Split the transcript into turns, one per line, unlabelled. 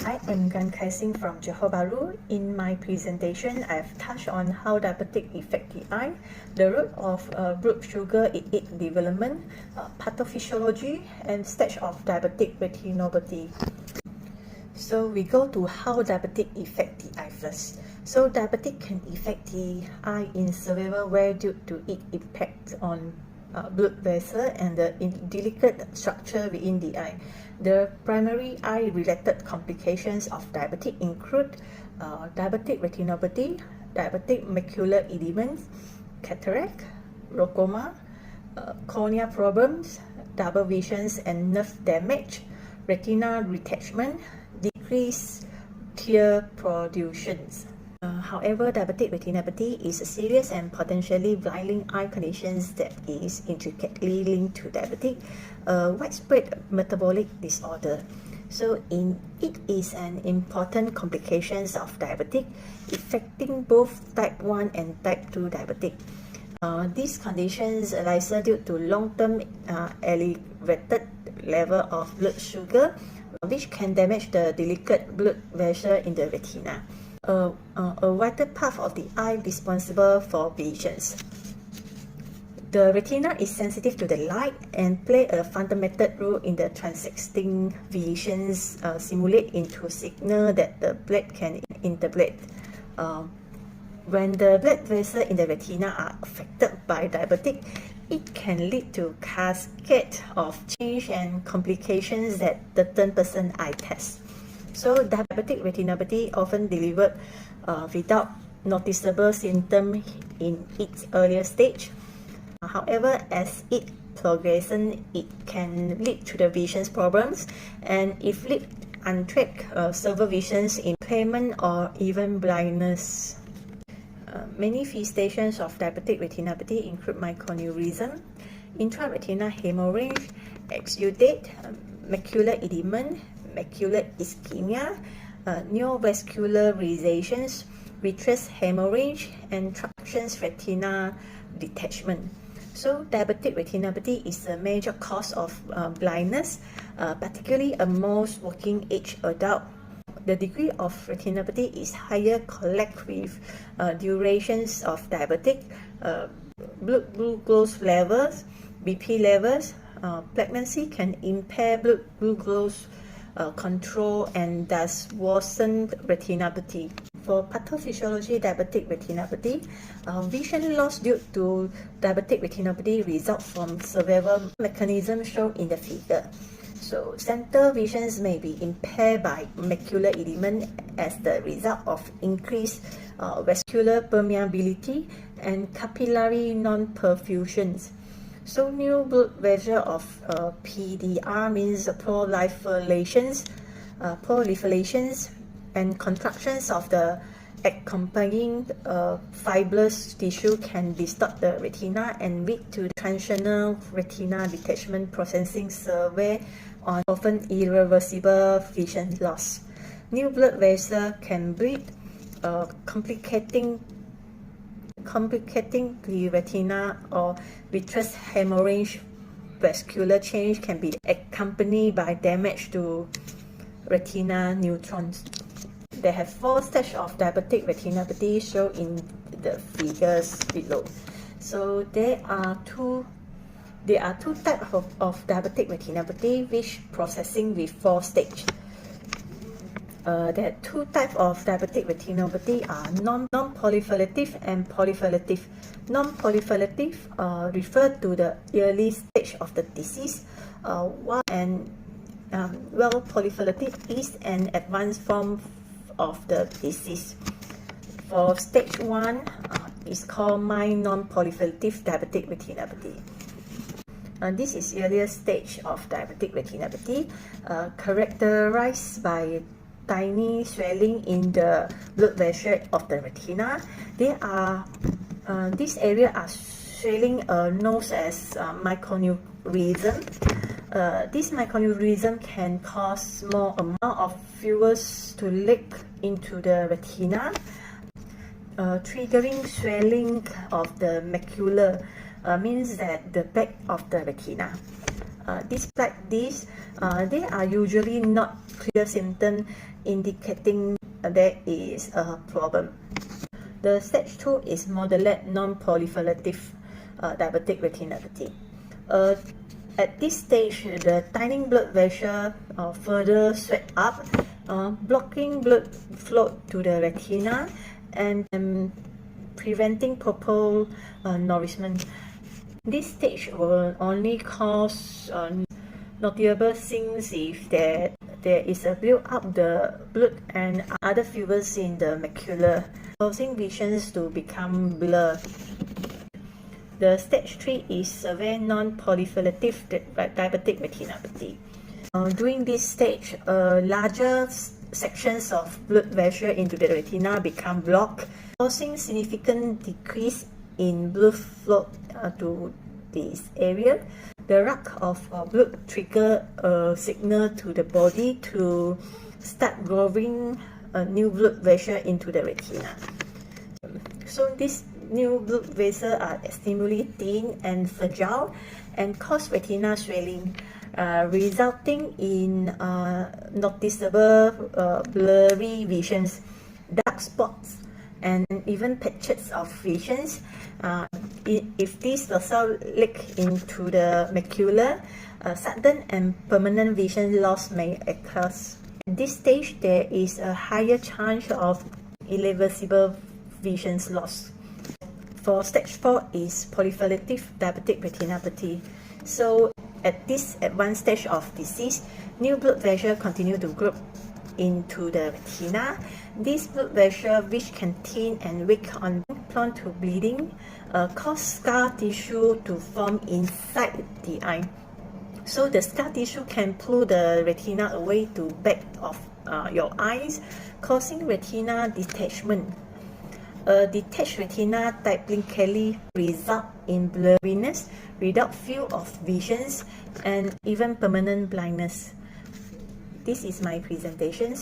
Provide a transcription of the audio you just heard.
Hi, I'm Gan Kai from Johor Bahru. In my presentation, I've touched on how diabetic affect the eye, the root of blood sugar in its development, pathophysiology, and stage of diabetic retinopathy. So we go to how diabetic affect the eye first. So diabetic can affect the eye in several ways due to its impact on blood vessel and the delicate structure within the eye. The primary eye-related complications of diabetic include diabetic retinopathy, diabetic macular edema, cataract, glaucoma, cornea problems, double visions and nerve damage, retinal detachment, decreased tear productions. However, diabetic retinopathy is a serious and potentially blinding eye condition that is intricately linked to diabetic, widespread metabolic disorder. So, it is an important complication of diabetic, affecting both type 1 and type 2 diabetic. These conditions arise due to long-term elevated level of blood sugar, which can damage the delicate blood vessel in the retina, a vital part of the eye responsible for visions. The retina is sensitive to the light and play a fundamental role in the transecting visions, simulate into signal that the blood can interpret. When the blood vessels in the retina are affected by diabetic, it can lead to cascade of change and complications that the 10% eye test. So diabetic retinopathy often delivered without noticeable symptoms in its earlier stage. However, as it progresses, it can lead to the vision problems, and if left unchecked, severe vision impairment or even blindness. Manifestations of diabetic retinopathy include microaneurysm, intraretinal hemorrhage, exudate, macular edema, macular ischemia, neovascularizations, vitreous hemorrhage, and traction retinal detachment. So diabetic retinopathy is a major cause of blindness, particularly amongst working age adults. The degree of retinopathy is higher correlated with durations of diabetic, blood glucose levels, BP levels. Pregnancy can impair blood glucose control and thus worsen retinopathy. For pathophysiology diabetic retinopathy, vision loss due to diabetic retinopathy results from several mechanisms shown in the figure. So, center visions may be impaired by macular edema as the result of increased vascular permeability and capillary non-perfusions. So, new blood vessel of PDR means proliferations and contractions of the accompanying fibrous tissue can distort the retina and lead to transitional retinal detachment processing severe or often irreversible vision loss. New blood vessel can bleed, complicating the retina, or vitreous hemorrhage. Vascular change can be accompanied by damage to retina neurons. They have 4 stages of diabetic retinopathy shown in the figures below. So there are two types of diabetic retinopathy, which processing with 4 stages. There are 2 types of diabetic retinopathy are non-proliferative and proliferative. Non-proliferative refer to the early stage of the disease, while proliferative is an advanced form of the disease. For stage 1, is called mild non-proliferative diabetic retinopathy. This is earlier stage of diabetic retinopathy, characterized by tiny swelling in the blood vessel of the retina. This area are swelling known as microaneurysm. This microaneurysm can cause small amount of fluids to leak into the retina, triggering swelling of the macula, means that the back of the retina. Despite this, they are usually not clear symptoms indicating there is a problem. The stage 2 is moderate non-proliferative diabetic retinopathy. At this stage, the tiny blood vessel further sweat up, blocking blood flow to the retina and preventing proper nourishment. This stage will only cause notable signs if there is a build-up the blood and other fluids in the macula, causing visions to become blurred. The stage 3 is severe non-proliferative diabetic retinopathy. During this stage, larger sections of blood vessel into the retina become blocked, causing significant decrease in blood flow to this area. The lack of blood triggers a signal to the body to start growing a new blood vessel into the retina. So these new blood vessels are extremely thin and fragile and cause retina swelling, resulting in noticeable blurry visions, dark spots, and even patches of visions. If these vessels leak into the macula, sudden and permanent vision loss may occur. At this stage, there is a higher chance of irreversible vision loss. For stage 4 is proliferative diabetic retinopathy. So at this advanced stage of disease, new blood vessels continue to grow into the retina. These blood vessels, which can thin and weak on prone to bleeding, cause scar tissue to form inside the eye. So the scar tissue can pull the retina away to back of your eyes, causing retina detachment. A detached retina typically results in blurriness without field of visions and even permanent blindness. This is my presentation.